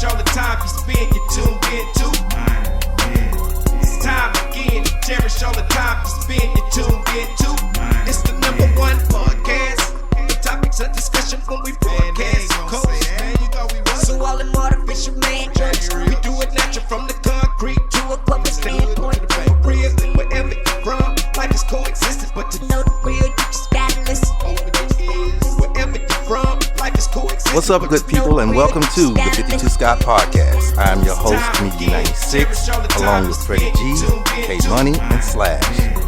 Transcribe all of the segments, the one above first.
cherish all the time you spend, you tuned in to. It's time again to cherish all the time you spend, you tuned in to. It's the number one podcast. The topics of discussion when we broadcast. So all them artificial man jokes, we do it natural from the concrete to a public standpoint. Real, wherever you're from, life is coexistence, but to know the real, you just gotta listen. Wherever you're from, life is coexistence. What's up, good people, and welcome to the 52 Scott Podcast. I am your host, Comedian 96, along with Freddie G, K Money, and Slash.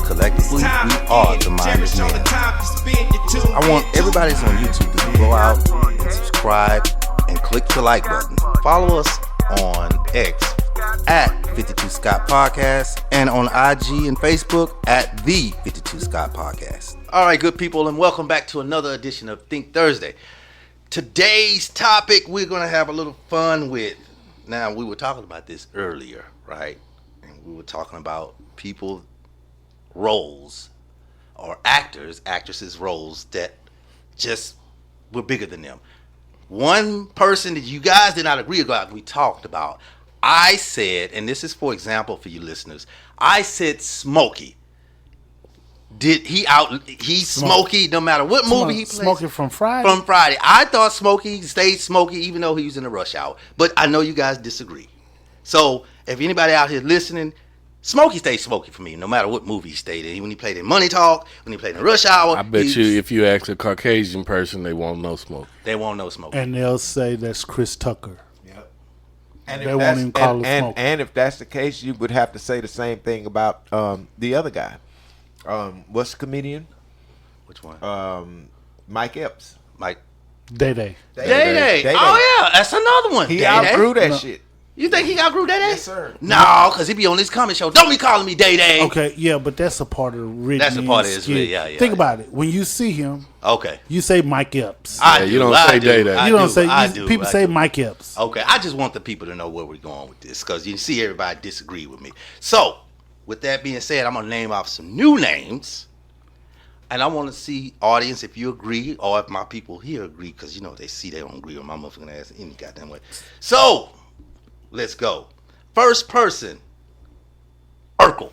Collectively, we are the Minded Men. I want everybody that's on YouTube to go out and subscribe and click the like button. Follow us on X at 52 Scott Podcast and on IG and Facebook at the 52 Scott Podcast. All right, good people, and welcome back to another edition of Think Thursday. Today's topic we're going to have a little fun with. Now, we were talking about this earlier, right? And we were talking about people roles or actresses roles that just were bigger than them. One person that you guys did not agree about, we talked about. I said, and this is for example for you listeners, I said Smokey. He's Smokey no matter what movie he plays. Smokey from Friday? From Friday. I thought Smokey stayed Smokey even though he was in the rush hour. But I know you guys disagree. So if anybody out here listening, Smokey stayed Smokey for me no matter what movie he stayed in. When he played in Money Talk, when he played in Rush Hour. I bet you if you ask a Caucasian person, they won't know Smokey. They won't know Smokey. And they'll say that's Chris Tucker. Yep. And they won't even call him Smokey. And if that's the case, you would have to say the same thing about the other guy. What's the comedian? Which one? Mike Epps. Mike. Day-Day. Day-Day. Oh, yeah. That's another one. He Day-Day. outgrew that shit. You think he outgrew Day-Day? Yes, sir. No, because he be on his comedy show. Don't be calling me Day-Day. Okay, yeah, but that's a part of the written. That's a part of his skit. yeah. Think about it. When you see him, okay, you say Mike Epps. You don't say Day-Day. You don't say. People say Mike Epps. Okay, I just want the people to know where we're going with this because you see everybody disagree with me. So, with that being said, I'm going to name off some new names. And I want to see, audience, if you agree or if my people here agree, because, you know, they see they don't agree with my motherfucking ass any goddamn way. So, let's go. First person, Urkel.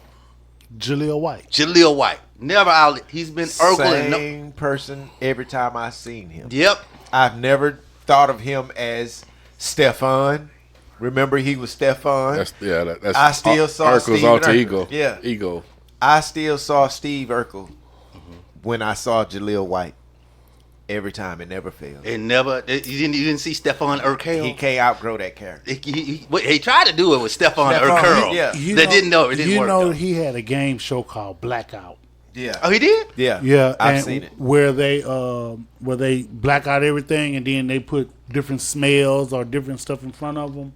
Jaleel White. Jaleel White. Never out. He's been Urkel. Same person every time I've seen him. Yep. I've never thought of him as Stefan. Remember, he was Stefan. That's I still saw Urkel's Steve alter Urkel. ego. Yeah. Ego. I still saw Steve Urkel when I saw Jaleel White. Every time, it never failed. You didn't see Stefan Urkel? He can't outgrow that character. He tried to do it with Stefan Urkel. Yeah. It didn't work. You know, he had a game show called Blackout. Yeah. Oh, he did? Yeah. Yeah, I've seen it. Where they black out everything and then they put different smells or different stuff in front of them,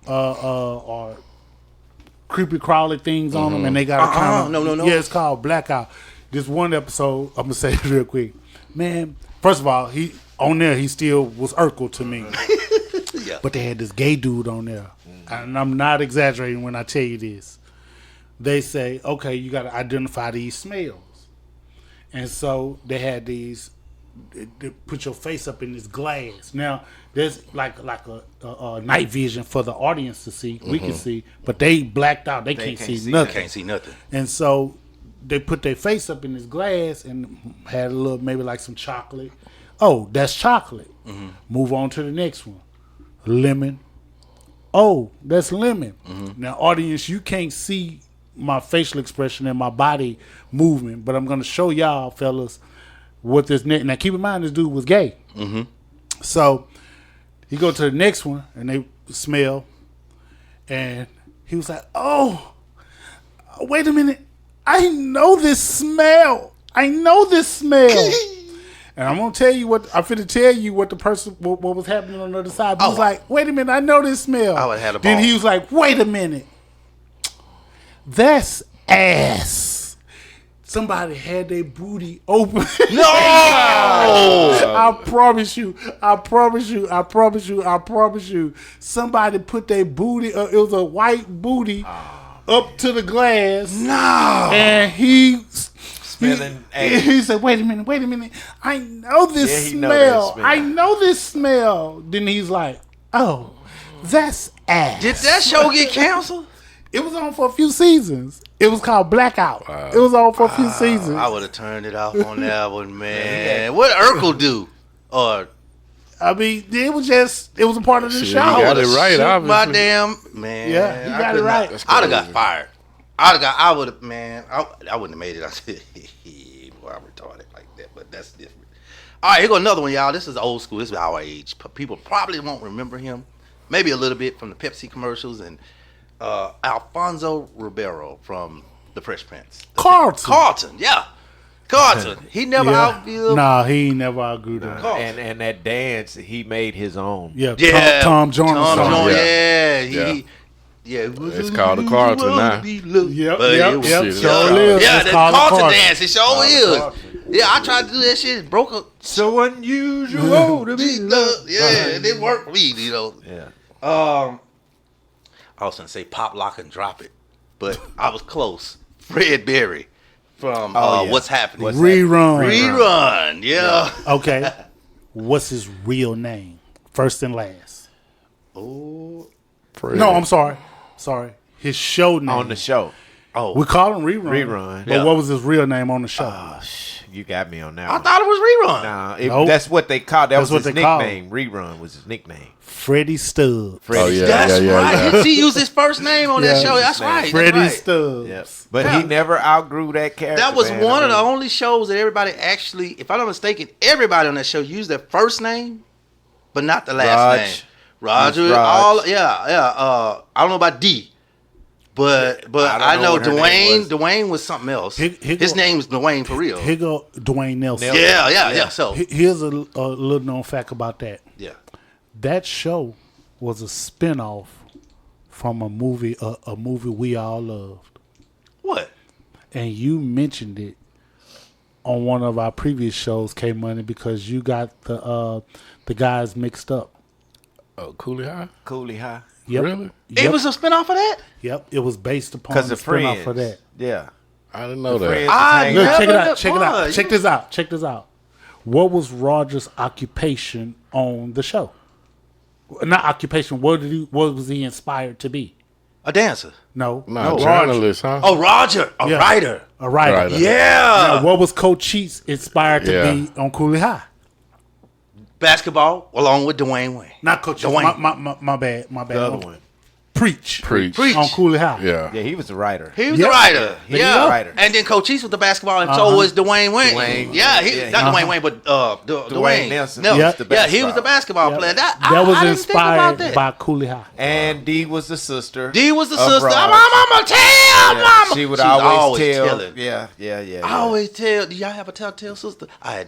or creepy crawly things on them, and they got a kind of no. Yeah, it's called Blackout. This one episode, I'm gonna say it real quick, man. First of all, he still was Urkel to me. Yeah. But they had this gay dude on there. And I'm not exaggerating when I tell you this. They say, okay, you got to identify these smells. And so they had these, they put your face up in this glass. Now, there's like a night vision for the audience to see. We can see. But they blacked out. They can't see nothing. They can't see nothing. And so they put their face up in this glass and had a little, maybe like some chocolate. Oh, that's chocolate. Mm-hmm. Move on to the next one. Lemon. Oh, that's lemon. Mm-hmm. Now, audience, you can't see my facial expression and my body movement, but I'm going to show y'all, fellas, what this next. Now, keep in mind, this dude was gay. Mm-hmm. So he go to the next one, and they smell, and he was like, oh, wait a minute. I know this smell. And I'm gonna tell you what the person what was happening on the other side. He was like, "Wait a minute, I know this smell." I would have had a ball. Then he was like, "Wait a minute, that's ass." Somebody had their booty open. No! I promise you. Somebody put their booty. It was a white booty up to the glass. No. And he said, wait a minute. I know this smell. I know this smell. Then he's like, oh, That's ass. Did that show get canceled? It was on for a few seasons. It was called Blackout. It was on for a few seasons. I would have turned it off on that one, man. What Urkel do? Or I mean, it was a part of the Shit, show. he got it right, shoot my obviously. damn man. Yeah, he got it right. I'd have got fired. I would have, man. I wouldn't have made it. I said, boy, I'm retarded like that, but that's different. All right, here go another one, y'all. This is old school. This is our age. People probably won't remember him. Maybe a little bit from the Pepsi commercials and Alfonso Ribeiro from The Fresh Prince. Carlton, yeah. Carlton. He never outviewed. Nah, he never outgrew that. And that dance, he made his own. Yeah, Yeah, Tom Jones. Tom, Yeah. yeah. It's called the Carlton now. Yep, But yep, it was yep. shit. Sure Yeah, is. yeah, It's that called the Carlton Carlton. dance, it sure is. Yeah, I tried to do that shit. Broke a So unusual to be loved. yeah, it didn't work for me, you know. Yeah. I was gonna say pop, lock, and drop it, but I was close. Fred Berry from Yeah. What's Happening? Rerun. Yeah. Okay. What's his real name? First and last. Oh, No, I'm sorry. His show name. On the show. We call him Rerun. Rerun. But Yeah. what was his real name on the show? You got me on that I one. thought it was Rerun. Nah, Nope. that's what they called. That That's was what his they called nickname. Rerun was his nickname. Freddie Stubbs. Oh, yeah. That's yeah, right. yeah. He used his first name on that Yeah. show. That's right. Freddie That's right. Stubbs. Yep. But he never outgrew that character. That was man. one of the I mean, only shows that everybody actually, if I'm not mistaken, everybody on that show used their first name, but not the last Raj. name. Roger, Raj. all yeah. I don't know about D, but I don't know know what her name Dwayne. Dwayne was something else. He His go- name was Dwayne for real. Here go Dwayne Nelson. Yeah. So Here's a little known fact about that. yeah, That show was a spinoff from a movie we all loved. what? And you mentioned it on one of our previous shows, K Money, because you got the guys mixed up. Oh, Cooley High? Cooley High. Yep. Really? It Yep. was a spinoff of that. Yep. It was based upon Because the of spinoff Friends. of that. Yeah. I didn't know The that. Friends I was hanging Look, out. check it out. Boy, Check it out. you- Check this out. Check this out. What was Roger's occupation on the show? Not occupation. What was he inspired to be? A dancer. No. Nah, no, journalist, huh? Oh, Roger, a Yeah. writer. A writer. Writer. Yeah. Now, what was Coach Cheats inspired to Yeah. be on Cooley High? Basketball along with Dwayne Wayne. Not Coach Cheats. Dwayne. My bad. The other one. Preach. Preach. On Cooley High. Yeah. Yeah, he was the writer. He was Yep. the writer. He was Yeah. the writer. And then Coach East with the basketball, and so was Dwayne Wayne. Dwayne. Yeah, Yeah, not he- Dwayne Wayne, but Dwayne Nelson. Yep. was the Yeah, he was the basketball Yep. player. That was I didn't think about inspired that. by Cooley High. And Dee was the sister. D was the of sister. Raj. Mama, tell Yeah, mama. She would She was always tell. telling. Yeah. I always tell. Do y'all have a telltale sister? I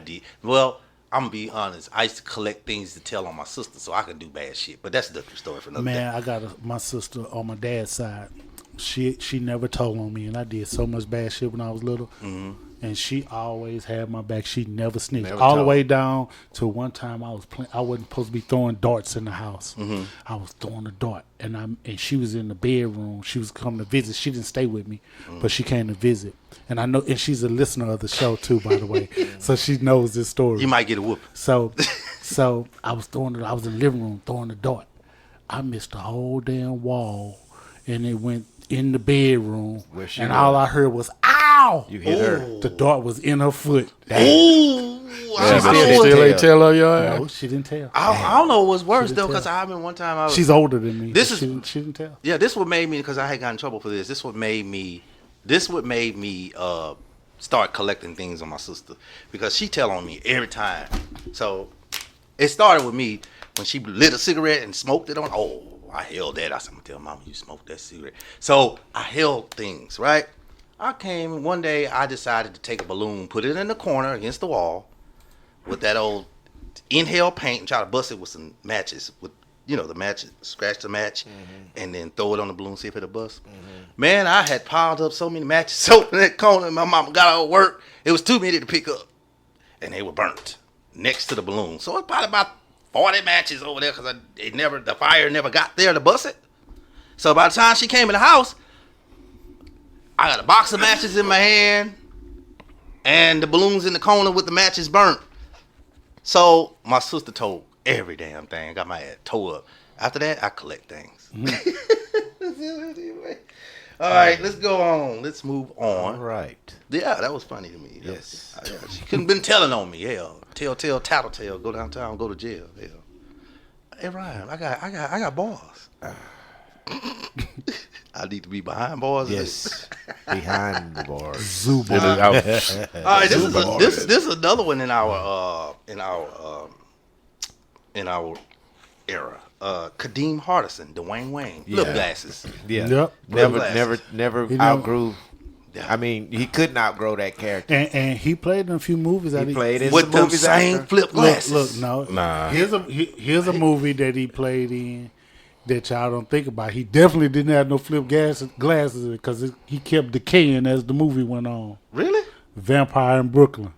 did. Well, I'm gonna be honest. I used to collect things to tell on my sister so I could do bad shit. But that's a different story for another day. Man, I got my sister on my dad's side. She never told on me, and I did so much bad shit when I was little. Mm-hmm. And she always had my back. She never snitched. Never All the told. way down to one time I was playing. I wasn't supposed to be throwing darts in the house. Mm-hmm. I was throwing a dart, and she was in the bedroom. She was coming to visit. She didn't stay with me, but she came to visit. And I know, and she's a listener of the show too, by the way. So she knows this story. You might get a whoop. So I was I was in the living room throwing the dart. I missed the whole damn wall, and it went in the bedroom. Where she And was. all I heard was "ow!" You hit her. The dart was in her foot. Ooh, Yeah, I but don't she know what- still ain't tell her your ass. No, she didn't tell. I don't know what's worse didn't though, tell. because I remember one time I was. She's older than me. This but is- she didn't tell. Yeah, this what made me, because I had gotten in trouble for this. This what made me start collecting things on my sister, because she tell on me every time. So it started with me when she lit a cigarette and smoked it on. Oh, I held that. I said, I'm gonna tell mama you smoked that cigarette. So I held things, right? I came one day, I decided to take a balloon, put it in the corner against the wall with that old inhale paint and try to bust it with some matches, with the matches, scratch the match, and then throw it on the balloon, see if it'll bust. Man, I had piled up so many matches so in that corner. My mama got out of work. It was too many to pick up, and they were burnt next to the balloon. So it's probably about 40 matches over there, because the fire never got there to bust it. So by the time she came in the house, I got a box of matches in my hand, and the balloons in the corner with the matches burnt. So my sister told every damn thing. Got my ass tore up. After that, I collect things. All right, let's go on. Let's move on. All right. Yeah, that was funny to me. Yes. She couldn't been telling on me. Hell, tattletale, go downtown, go to jail. Hell. Hey Ryan, I got bars. I need to be behind bars. Yes. Behind the bars. Zuba. All right, this is another one in our era. Kadeem Hardison, Dwayne Wayne, Yeah. flip glasses. Yeah. Yep. Never He never- outgrew. Yeah. I mean, he couldn't outgrow that character. And he played in a few movies. He played in With some them movies same after. flip glasses. Look, no. Nah. Here's a movie that he played in that y'all don't think about. He definitely didn't have no flip glasses because he kept decaying as the movie went on. Really? Vampire in Brooklyn.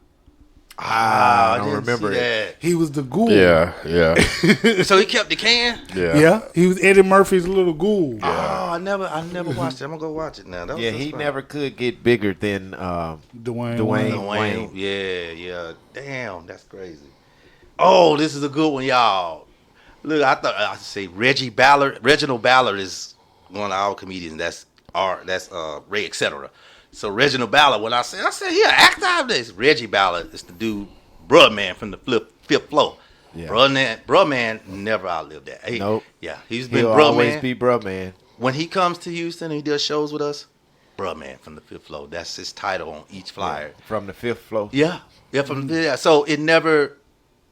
I don't didn't remember see it. He was the ghoul. Yeah. that. So he kept decaying. Yeah. He was Eddie Murphy's little ghoul. Oh, I never watched it. I'm gonna go watch it now. That was Yeah, so he fun. never could get bigger than Dwayne. Dwayne. Wayne. Yeah. Damn, that's crazy. Oh, this is a good one, y'all. Look, I thought I'd say Reginald Ballard is one of our comedians. That's Ray, etc. So Reginald Ballard, when I said he an actor out there. It's Reggie Ballard. It's the dude, bruh man from the fifth floor. Yeah. Bruh man never outlived that. Nope. Yeah, he's been He'll bruh always man. be bruh man. When he comes to Houston and he does shows with us, bruh man from the fifth floor. That's his title on each flyer. From the fifth floor. Yeah. So it never.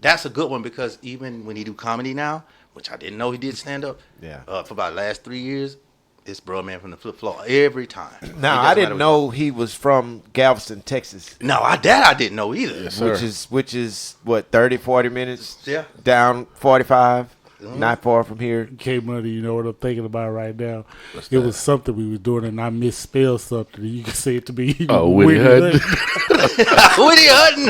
That's a good one because even when he do comedy now, which I didn't know he did stand up. Yeah. For about the last 3 years, it's bro man from the flip floor every time. Now It I doesn't didn't matter know he was from Galveston, Texas, what- No, I didn't know either. Yes, sir. which is what 30, 40 minutes. Yeah. Down 45, not far from here. K Money, you know what I'm thinking about right now? It was something we was doing and I misspelled something. You can say it to me. Oh, Whitney Hutton. Whitney Hutton.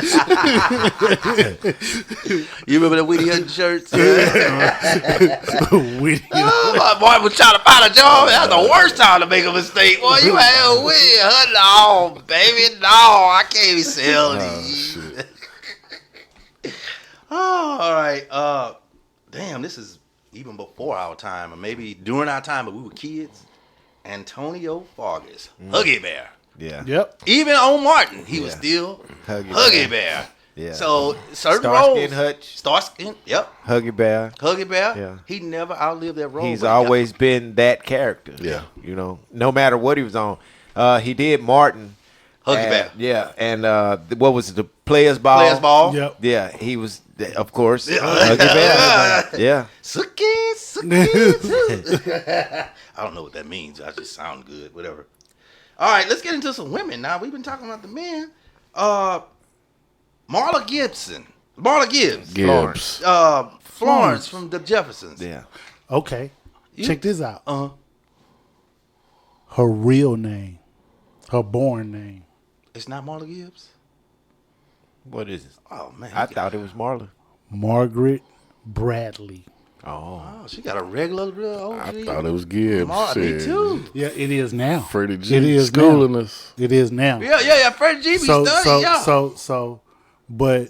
You remember the Whitney Hutton shirts? Whitney. Oh, my boy was trying to find a job. That was the worst time to make a mistake. Boy, you had Whitney Hutton. Oh, baby, no, I can't be selling these. Oh, all right. Damn, this is even before our time, or maybe during our time, but we were kids. Antonio Fargas, Huggy Bear. Yeah. Yep. Even on Martin, he was Yeah. still Huggy Huggy Bear. Bear. Yeah. So certain Starsky roles, and Hutch. Starsky, yep, Huggy Bear. Huggy Bear. Yeah. He never outlived that role. He's but he got- always been that character. Yeah. You know, no matter what he was on. He did Martin. Huggy and- Bear. Yeah. And what was it? The Players Ball? Players ball. Yep. Yeah. He was, of course, Huggy Bear. Yeah. Suki. I don't know what that means. I just sound good. Whatever. All right, let's get into some women now. We've been talking about the men. Marla Gibbs. Gibbs. Florence from the Jeffersons. Yeah. Okay. Check this out. Uh-huh. Her real name. Her born name. It's not Marla Gibbs? What is it? Oh, man. I thought it was Marlon. Margaret Bradley. Oh. Oh, she got a regular real OG. I thought it was Gibbs. Me Shit. too. Yeah, it is now. Freddie G. It is schooling now. us. It is now. Yeah. Freddie G be studying, yeah. But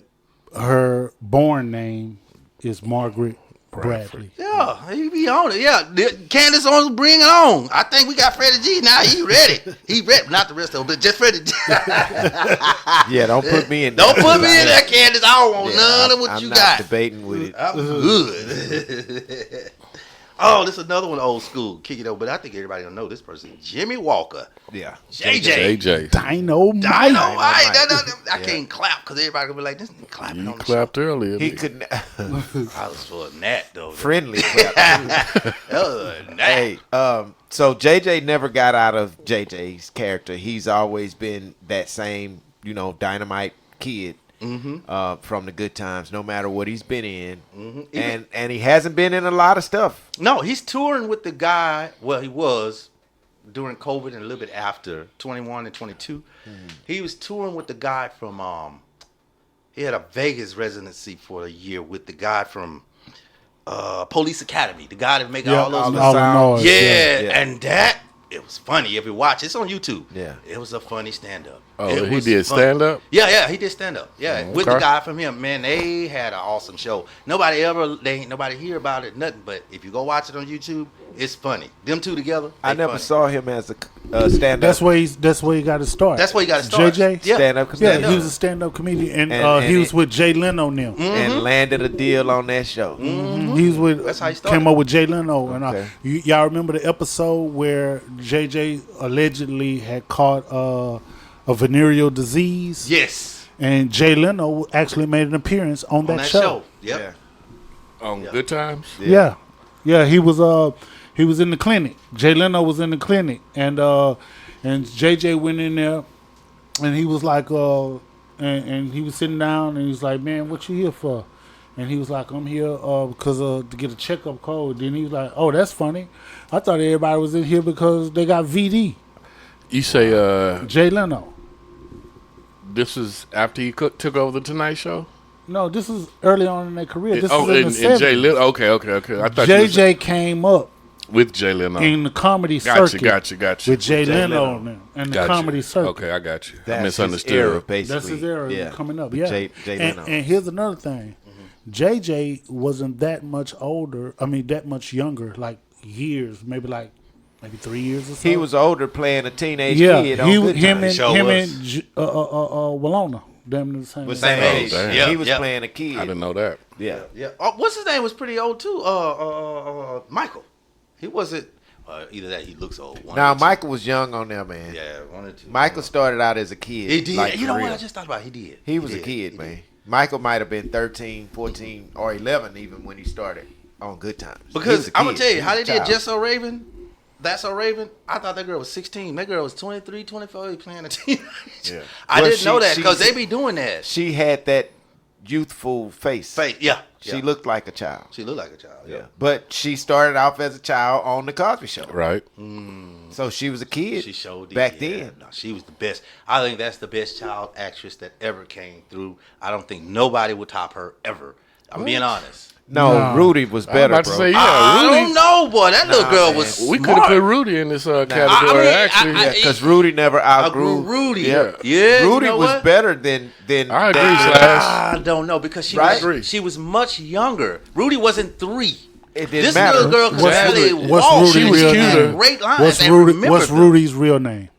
her born name is Margaret Bradley. Yeah, he be on it. Yeah, Candace on bring it on. I think we got Freddie G now. He ready. He ready. Not the rest of them, but just Freddie G. Yeah, don't put me in Don't there. put me in there, Candace. I don't want Yeah, none of what I'm you not got. debating with it. I'm good. Oh, this is another one old school. Kick it over, but I think everybody don't know this person. Jimmy Walker. Yeah. JJ. AJ. Dynamite. I Yeah. can't clap because everybody gonna be like, this nigga clapping You on the clapped earlier. He nigga. couldn't. show. I was for a gnat though. Friendly. clap. Hey, so JJ never got out of JJ's character. He's always been that same, dynamite kid from the good times, no matter what he's been in. And he hasn't been in a lot of stuff. No, he's touring with the guy. Well, he was during COVID and a little bit after 21 and 22. He was touring with the guy from. He had a Vegas residency for a year with the guy from Police Academy, the guy that make all those. all the All the sound. noise. Yeah, Yeah. and that it was funny. If you watch, it's on YouTube. Yeah. It was a funny stand-up. Oh, It he was did funny. stand-up? Yeah, he did stand-up. Yeah, with the okay. guy from him. Man, they had an awesome show. Ain't nobody hear about it, nothing. But if you go watch it on YouTube, it's funny. Them two together, I they never funny. saw him as a stand-up. That's where he got to start. That's where you got to start. JJ? Yeah. stand-up Yeah, comedian. he was a stand-up comedian, and, And he was it- with Jay Leno now. and landed a deal on that show. He was with That's how he started. came up with Jay Leno, and Okay. y'all remember the episode where JJ allegedly had caught a venereal disease? Yes. And Jay Leno actually made an appearance on On that show. Yep. On Good Times? Yeah, he was in the clinic. Jay Leno was in the clinic, and JJ went in there, and he was like, and he was sitting down, and he was like, "Man, what you here for?" And he was like, "I'm here because to get a checkup code." Then he was like, "Oh, that's funny. I thought everybody was in here because they got VD." You say Jay Leno. this is after he took over the Tonight Show? No, this is early on in their career. This oh, is in the and Jay 70s. Leno. Okay. I thought you was JJ came up with Jay Leno. in the comedy Gotcha, circuit gotcha. with Jay Jay Leno Leno. and the Gotcha. comedy circuit. Okay, I got you. I That's misunderstood. his era, basically. That's his era Yeah. coming up. With Yeah. Jay Leno. And here's another thing. JJ wasn't that much older. I mean, that much younger. Like years, maybe 3 years or so. He was older playing a teenage yeah. kid on He Good was him Times. and Sure him was. and Walona. Damn near the same. Was age. same age. damn. Yeah, He was yeah. playing a kid. I didn't know that. Yeah. Yeah. Oh, what's his name was pretty old too. Michael. He wasn't. Either that, he looks old. One Now or two. Michael was young on there, man. Yeah, one or two. Michael started out as a kid. He did. like, You know for what? real. I just thought about it. He did. He was a did. kid, He man. did. Michael might have been 13, 14, or 11 even when he started on Good Times. He was Because a I'm gonna kid. tell you He how they was a did child. Just So Raven. That's So Raven. I thought that girl was 16. That girl was 23, 24. He playing a teenager. Yeah. I Well, didn't know that she- because they be doing that. She had that youthful face. Yeah. She yeah. looked like a child. She looked like a child. Yeah. But she started off as a child on the Cosby Show. Right. So she was a kid She showed it, back yeah. then. No, she was the best. I think that's the best child actress that ever came through. I don't think nobody would top her ever. I'm being honest. No, No. Rudy was I was better, about bro. to say, I yeah, don't know, boy. That little girl man. was We could have smart. put Rudy in this category, I mean, actually. I- Because Rudy never outgrew Rudy. Yeah, Yeah, Rudy you know was what? better than. I agree, than- Slash. I don't know because Right? she was much younger. Rudy wasn't 3. It didn't This matter. little girl could What's barely Rudy- what's walk. Rudy's She was real cuter. name? Great lines. What's and Rudy? remembered What's them. Rudy's real name?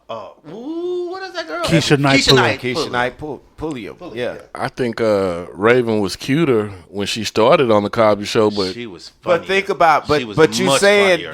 What is that girl? Keisha Knight Keisha Pulliam. Knight. Keisha Knight Pulliam. Yeah. I think Raven was cuter when she started on the Cosby Show, but She was funny. But think about She was but you much saying funnier.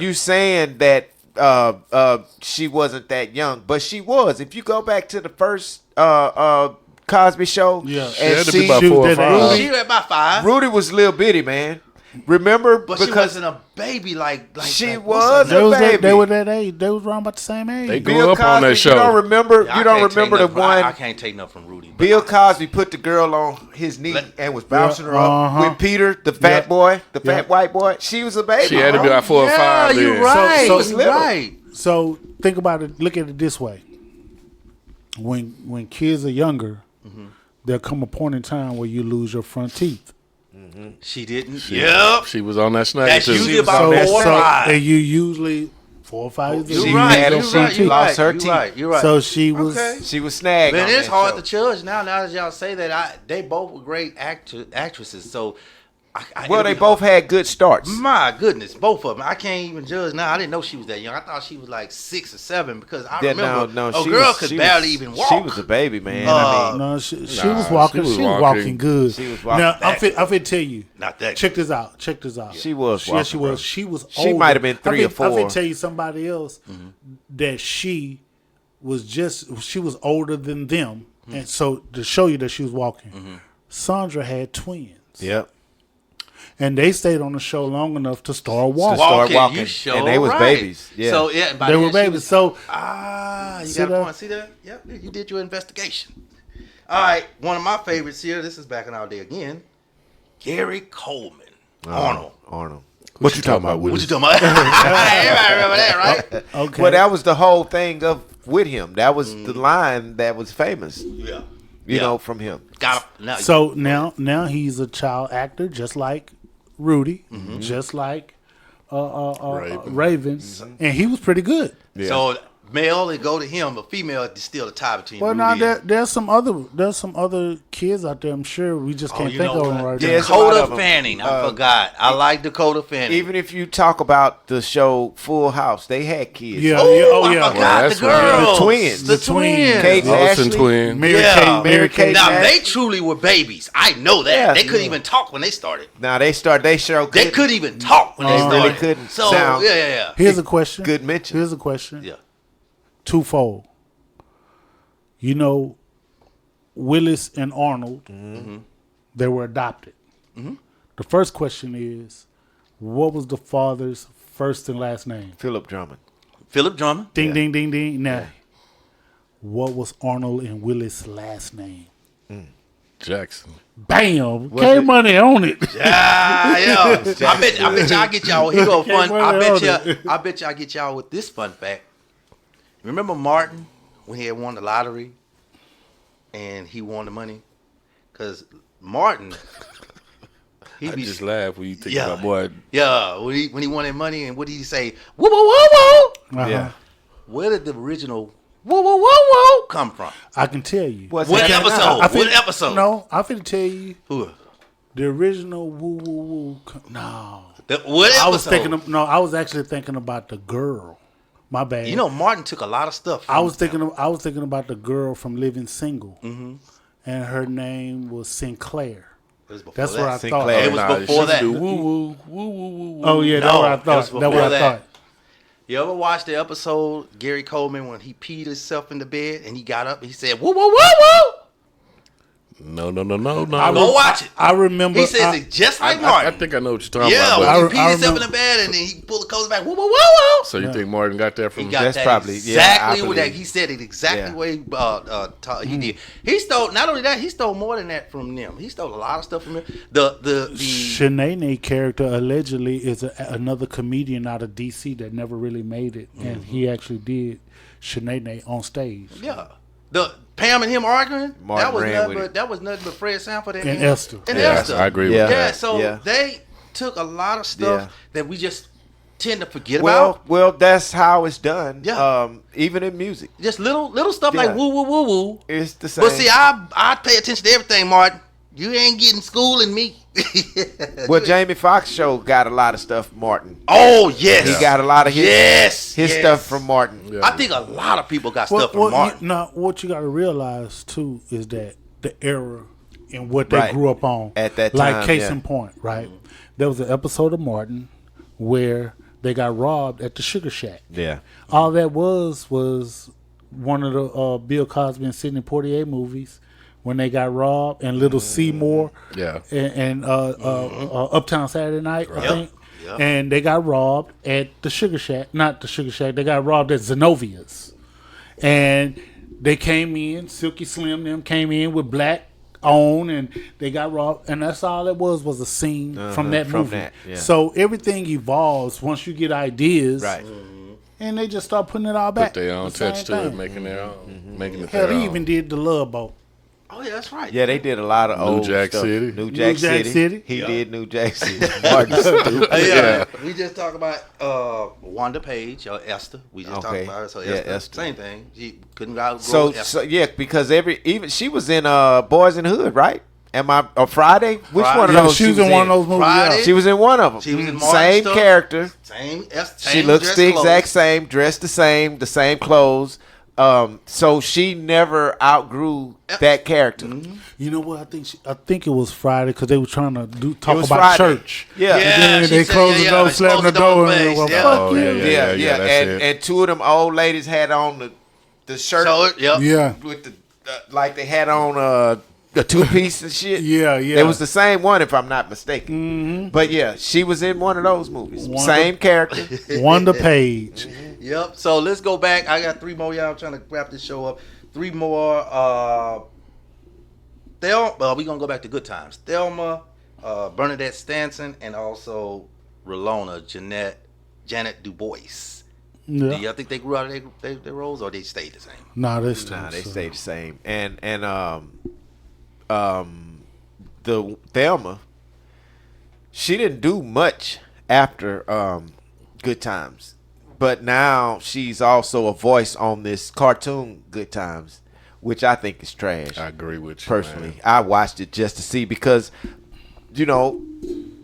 that she wasn't that young, but she was. If you go back to the first Cosby Show, Yeah. she and had to be see about she 4 or was that 5. age. She was about 5. Rudy was little bitty, man. Remember, But she because wasn't a baby like She like, was what's her a name? baby. They were that age. They was around about the same age. They grew Bill up Cosby, on that show. You don't remember? Yeah, You I don't can't remember take the nothing- I one? can't take nothing from Rudy. but Bill Cosby put the girl on his knee and was bouncing her up uh-huh. with Peter, the fat Yeah. boy, the Yeah. fat white boy. She was a baby. She had to be bro. about 4 or 5 you're then. right. So- you're little. right. So think about it. Look at it this way: when kids are younger, there'll come a point in time where you lose your front teeth. She didn't. Yep. She was on that snack That's too. usually was about on that 4 or snack. 5. and you usually 4 or 5 years. She you You're lose right. had your a You're front right. You're teeth. lost right. her You're teeth. right. You're right. So she was. Okay. She was snagged. Man, on it's that hard show. to judge now. Now that y'all say that, they both were great actresses. So, Well, it'll they be both hard. had good starts. My goodness, both of them. I can't even judge now. I didn't know she was that young. I thought she was like 6 or 7 because I Yeah, remember no, a she girl was- could she barely was- even walk. She was a baby, man. I mean, No, she was Nah, walking. she was She was walking walking. good. She was walking Now I'm back. fit tell you. Not that Check this out. Check this out. She was Yes, she walking, bro. was. She was. She older. might have been 3 or I'm 4. fit tell you somebody else that she was older than them, and so to show you that she was walking, Sandra had twins. Yep. And they stayed on the show long enough to start walking. start walking. You sure And they was right. babies. Yeah. So yeah, by They then were she babies. was- So you See got a that? point. See that? Yep, you did your investigation. All right, one of my favorites here. This is back in our day again. Gary Coleman, Arnold. Arnold. What you talking about, What Willie? you talking about? Everybody remember that, right? okay. Well, that was the whole thing of with him. That was the line that was famous, Yeah. you know, from him. Got now. So now he's a child actor, just like Rudy, just like Raven, and he was pretty good. Yeah. So male, they go to him, but female is still a tie between. Well, Rudy now there's some other kids out there. I'm sure we just can't think of them right now. Dakota Fanning, I forgot. I like Dakota Fanning. Even if you talk about the show Full House, they had kids. Yeah, I forgot the girls, the twins, the twins, Kate Olsen Ashley, twin. Mary Kate. Now Ashley. they truly were babies. I know that. Yeah. They couldn't even talk when they started. Now they Couldn't even talk when they started. really couldn't So sound. yeah. Here's a question. Good mention. Here's a question. Yeah. Twofold. You know, Willis and Arnold, they were adopted. The first question is, what was the father's first and last name? Philip Drummond. Philip Drummond. Ding, ding, ding, ding. Now, what was Arnold and Willis' last name? Jackson. Bam! K-Money on it. Yeah. I bet y'all get y'all. Here go fun. I bet y'all get y'all with this fun fact. Remember Martin when he had won the lottery and he won the money? Because Martin, I just laugh when you think Yeah. about boy. yeah, when he won that money, and what did he say? Whoa, whoa, whoa, whoa. Uh-huh. Yeah. Where did the original whoa, whoa, whoa, whoa come from? I can tell you. What episode? What episode? No, I'm finna tell you Who? the original woo woo woo. No, What episode? I was actually thinking about the girl. My bad. You know, Martin took a lot of stuff. I was thinking about the girl from Living Single, and her name was Sinclair. That's what I thought. Sinclair. It was before that. Woo woo woo woo woo. Oh yeah, that's No, what I it was thought. That's before what I that. thought. You ever watch the episode Gary Coleman when he peed himself in the bed and he got up and he said, whoa, whoa, whoa, whoa? No. Go watch it. I remember. He says it just like Martin. I think I know what you're talking Yeah, about. when But he peed himself in the bed and then he pulled the covers back, whoa, whoa, whoa, whoa. so you think Martin got that from? He got That's that probably- exactly yeah, I what that. believe. He said it exactly Yeah. the way he did. He stole, not only that, he stole more than that from them. He stole a lot of stuff from them. The Shanae character allegedly is another comedian out of DC that never really made it, and he actually did Shanae on stage. yeah. The Pam and him arguing, Martin that was ran nothing with but it. that was nothing but Fred Sanford and Esther. And Yeah, Esther. I agree Yeah. with Yeah, that. so Yeah. they took a lot of stuff Yeah. that we just tend to forget about. Well, that's how it's done. Yeah. Even in music, Just little stuff Yeah. like woo woo woo woo. it's the same. But see, I pay attention to everything, Martin. You ain't getting schooling me. Well, Jamie Foxx show got a lot of stuff. Martin, Oh yes, he got a lot of his yes. stuff from Martin. Yeah. I think a lot of people got stuff from Martin. What you got to realize too is that the era and what they Right. grew up on At that like time, case yeah. in point, right? There was an episode of Martin where they got robbed at the Sugar Shack. Yeah, All that was one of the Bill Cosby and Sidney Poitier movies when they got robbed, and Little Seymour, Yeah. and Uptown Saturday Night, I think. Yep. And they got robbed at the Sugar Shack. Not the Sugar Shack. They got robbed at Zenovia's. And they came in, Silky Slim them came in with black on, and they got robbed. And that's all it was a scene from that from movie. that, yeah. So everything evolves once you get ideas. right. And they just start putting it all back. Put their own The same touch to it, thing. making their own, making it Hell, their he own. even did the Love Boat. Oh yeah, that's right. Yeah, they did a lot of old Jack stuff. City. New Jack City. He Yeah. did New Jack City. Martin stupid. Yeah. We just talked about Wanda Page or Esther. We just talked Okay. about her. So Yeah, Esther, Esther. same thing. She couldn't go So with Esther. so yeah, because even she was in Boys in the Hood, right? Am I Friday? Which one of Yeah, those? she was in one of those movies. Friday. Yeah. She was in one of them. She was in Martin same stuff. character. Same Esther. She looks the exact same, dressed the same clothes. So she never outgrew that character. You know what? I think it was Friday because they were trying to talk was about Friday. church. Yeah. Yeah. And then she they said, closed the door, she slammed closed the door, and face, well, yeah. fuck Oh, you. yeah. Yeah. That's it. And two of them old ladies had on the shirt So, yep. Yeah. with the like they had on a two-piece and shit. Yeah. It was the same one, if I'm not mistaken. Mm-hmm. But yeah, she was in one of those movies. Wanda- Same character. Wanda Page. Yep. So let's go back. I got 3 more. Y'all, I'm trying to wrap this show up. 3 more. We're gonna go back to Good Times. Thelma, Bernadette Stanton, and also Rolona, Janet Du Bois. Do Yeah. y'all think they grew out of their roles, or they stayed the same? Nah, they still. Nah, they stayed the same. And the Thelma, she didn't do much after Good Times. But now she's also a voice on this cartoon Good Times, which I think is trash. I agree with you, personally. man. I watched it just to see because, you know,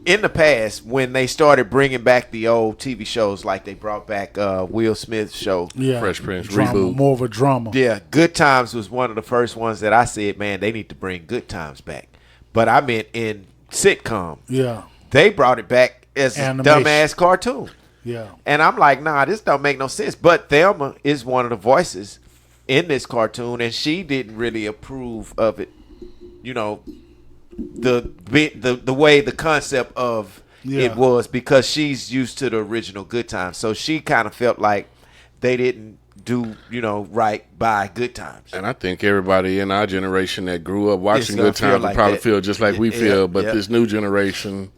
in the past when they started bringing back the old TV shows, like they brought back Will Smith's show. Yeah, Fresh Prince drama, reboot. more of a drama. Yeah, Good Times was one of the first ones that I said, man, they need to bring Good Times back. But I meant in sitcom. Yeah, They brought it back as a Animation. dumbass cartoon. yeah. And I'm like, nah, this don't make no sense. But Thelma is one of the voices in this cartoon, and she didn't really approve of it. You know, the way the concept of it was, because she's used to the original Good Times. So she kind of felt like they didn't do, you know, right by Good Times. And I think everybody in our generation that grew up watching gonna Good feel Times like will probably that. feel just like we Yeah, feel. But yeah. this new generation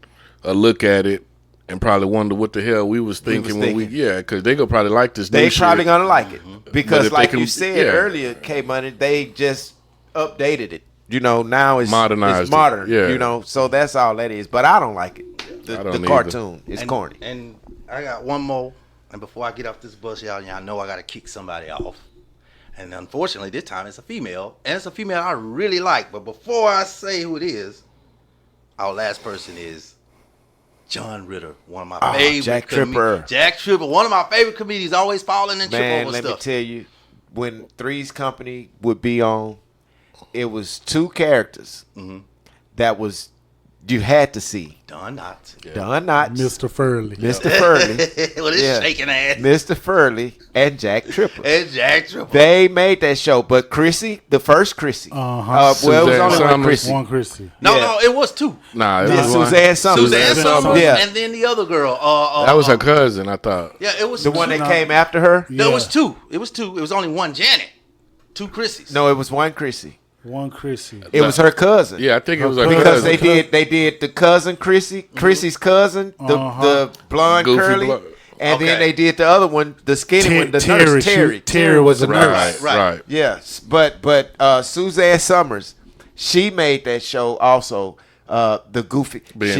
look at it and probably wonder what the hell we was thinking when we, because they gonna probably like this new They shit. probably gonna like it But because, if they like can- you said yeah. earlier, K Money, they just updated it. You know, now it's Modernized it's it, modern. yeah. You know, so that's all that is. But I don't like it. I don't The either. cartoon is corny. And I got one more. And before I get off this bus, y'all know I got to kick somebody off. And unfortunately, this time it's a female. And it's a female I really like. But before I say who it is, our last person is John Ritter, one of my favorite. Jack Tripper. Jack Tripper, one of my favorite comedians, always falling and tripping Man, over let me stuff. tell you, when Three's Company would be on, it was two characters that was you had to see. Don Knotts. Don Knotts, Mr. Furley. Mr. Furley, With his Yeah. shaking ass. Mr. Furley, and Jack Tripper. And Jack Tripper. They made that show, but Chrissy, the first Chrissy, Uh-huh. well, it was Suzanne only one Summers. Chrissy. One Chrissy. No, Yeah. no, it was two. Nah, it Yeah, was one. Suzanne Summers. Suzanne Summers. Summers, Yeah. and then the other girl. That was her cousin, I thought. Yeah, it was The one two. that came after her? There Yeah. was two. It was two. It was only one Janet. Two Chrissys. No, it was one Chrissy. One Chrissy. It was her cousin. Yeah, I think it was her Because cousin. they did the cousin Chrissy, Chrissy's cousin, the blonde Goofy curly, blonde. and then Okay. they did the other one, the skinny one, the Terry. nurse Terry. Terry was a nurse. nurse. Right. Yes, but Suzanne Summers, she made that show also. The goofy, Being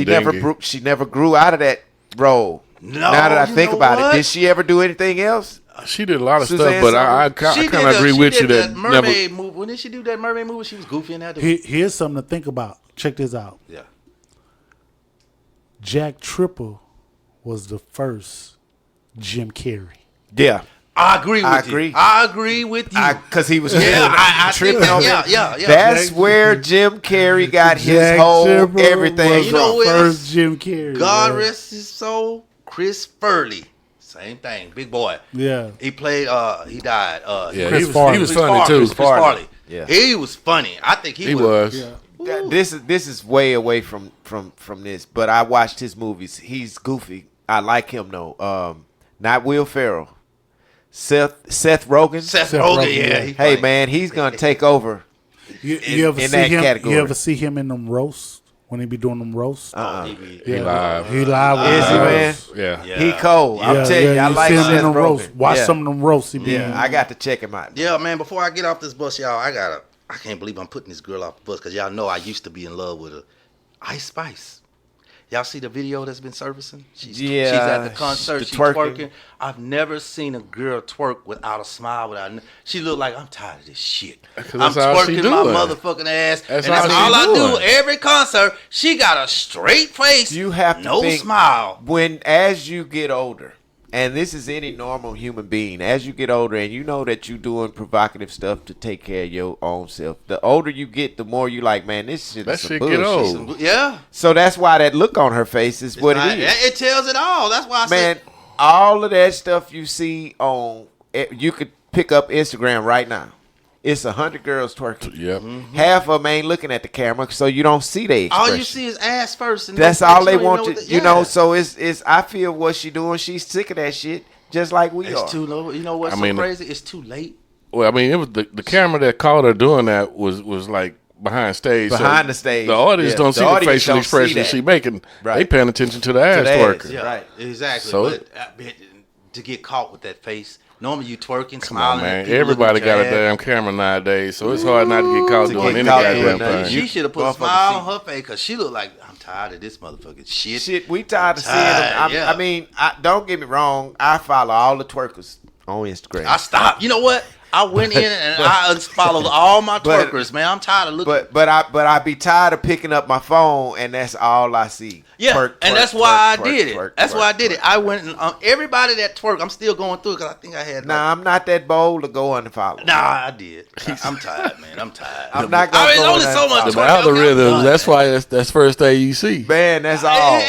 she never grew out of that role. No, now that I you think know about what? it, did she ever do anything else? She did a lot of Suzanne stuff, but I Summers. kind of agree with you that never. mermaid movie. When did she do that mermaid movie? She was goofy in that. Here's something to think about. Check this out. Yeah. Jack Tripper was the first Jim Carrey. Yeah, I agree with I you. agree. I agree with you. because he was yeah, I think tripping that, on yeah, that. yeah. That's Jack- where Jim Carrey got his Jack whole Tripper everything. was You know the what? first Jim Carrey. God man. rest his soul. Chris Furley. Same thing. Big boy. Yeah. He played, he died. Yeah, Chris he Farley. was funny too. Chris Farley. Yeah. He was funny. I think He was. Yeah. This is way away from this, but I watched his movies. He's goofy. I like him though. Not Will Ferrell. Seth Rogen. Seth Seth Rogen, Rogen, yeah. yeah. he Hey funny. man, he's gonna take over. You ever in see that him? category. You ever see him in them roasts when he be doing them roasts? He live. He live. with Is he, them man? roasts. Yeah. Yeah. He cold. I'm telling you, I you like see him in Seth them roasts. Rogen. Watch yeah. some of them roasts. He be Yeah, I got to check him out. Yeah, man, before I get off this bus, y'all, I can't believe I'm putting this girl off the bus because y'all know I used to be in love with her. Ice Spice. Y'all see the video that's been surfacing? She's at the concert. the She's twerking. twerking. I've never seen a girl twerk without a smile. She looked like, I'm tired of this shit. I'm that's all she twerking my doing. motherfucking ass. That's and that's all all she I do doing. every concert. She got a straight face. You have to no think, smile. as you get older, and this is any normal human being, as you get older and you know that you're doing provocative stuff to take care of your own self, the older you get, the more you like, man, this shit That is some shit get bullshit. old. Yeah. So that's why that look on her face is what it is. It tells it all. That's why I Man, said. all of that stuff you see on, you could pick up Instagram right now. It's 100 girls twerking. Yep. Half of them ain't looking at the camera, so you don't see their expression. All you see is ass first. And That's no all face. they You don't want even to, what you know. So it's. I feel what she doing. She's sick of that shit, just like we are. It's too low. You know what's I mean, so crazy? It's too late. Well, I mean, it was the camera that caught her doing that was like behind stage. Behind the stage. The audience Yeah, don't the see the audience facial don't see expression that. she making. Right. They paying attention to the ass the ass. twerker. Yeah, Right. Exactly. So- but to get caught with that face, Normally you twerking, Come smiling. on, man. at people Everybody looking at got a your damn ass. camera nowadays, so it's hard not to get caught doing get any caught goddamn doing nothing. thing. She should have put a Motherfucker smile see. on her face because she looked like, I'm tired of this motherfucking shit. Shit, we tired of seeing Tired, them. yeah. I mean, don't get me wrong. I follow all the twerkers on Instagram. I stopped. You know what? I went in and I unfollowed all my but- twerkers, man. I'm tired of looking. but I be tired of picking up my phone and that's all I see. Yeah, Twerk, and twerk, that's why twerk, I did twerk, it. twerk, That's why I twerk, did it. twerk. I went and everybody that twerk, I'm still going through it because I think I had. Nah, I'm not that bold to go unfollow. Nah, I did. I'm tired, man. I'm tired. I'm not gonna I mean, go only and so much unfollow. The twerking. Okay, I'm algorithms, done. that's why that's first thing you see. Man, that's all.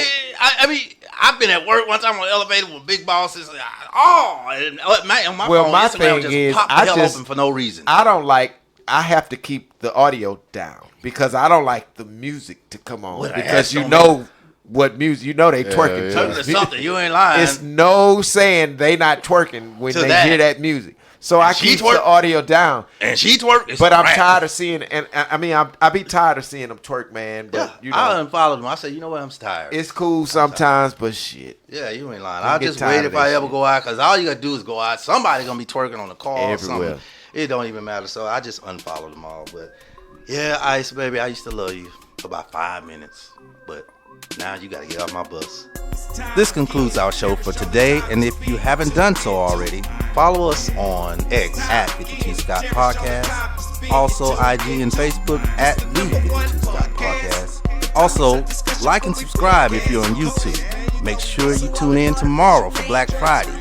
I mean, I've been at work one time on the elevator with big bosses. And on my Well, phone, my Instagram thing just is, popped the I hell just- open for no reason. I have to keep the audio down because I don't like the music to come on Well, because ass you don't know what music, you know they twerking. yeah. Turn to. to something, you ain't lying. It's no saying they not twerking when To they that. hear that music. So I she keep twerk. the audio down. And she twerk. It's But a I'm wrap. tired of seeing, and I mean, I be tired of seeing them twerk, man. But Yeah, you know, I unfollowed them. I said, you know what? I'm tired. it's cool sometimes, but shit, Yeah, you ain't lying. I'm I'll getting just tired wait of if I that ever shit. go out because all you gotta do is go out. Somebody gonna be twerking on the car or Everywhere. something. It don't even matter. So I just unfollowed them all. But yeah, Ice baby, I used to love you for about 5 minutes, but now you gotta get off my bus. This concludes our show for today, and if you haven't done so already, follow us on X at 52 Scott Podcast, also IG and Facebook at the 52 Scott Podcast. Also, like and subscribe if you're on YouTube. Make sure you tune in tomorrow for Black Friday.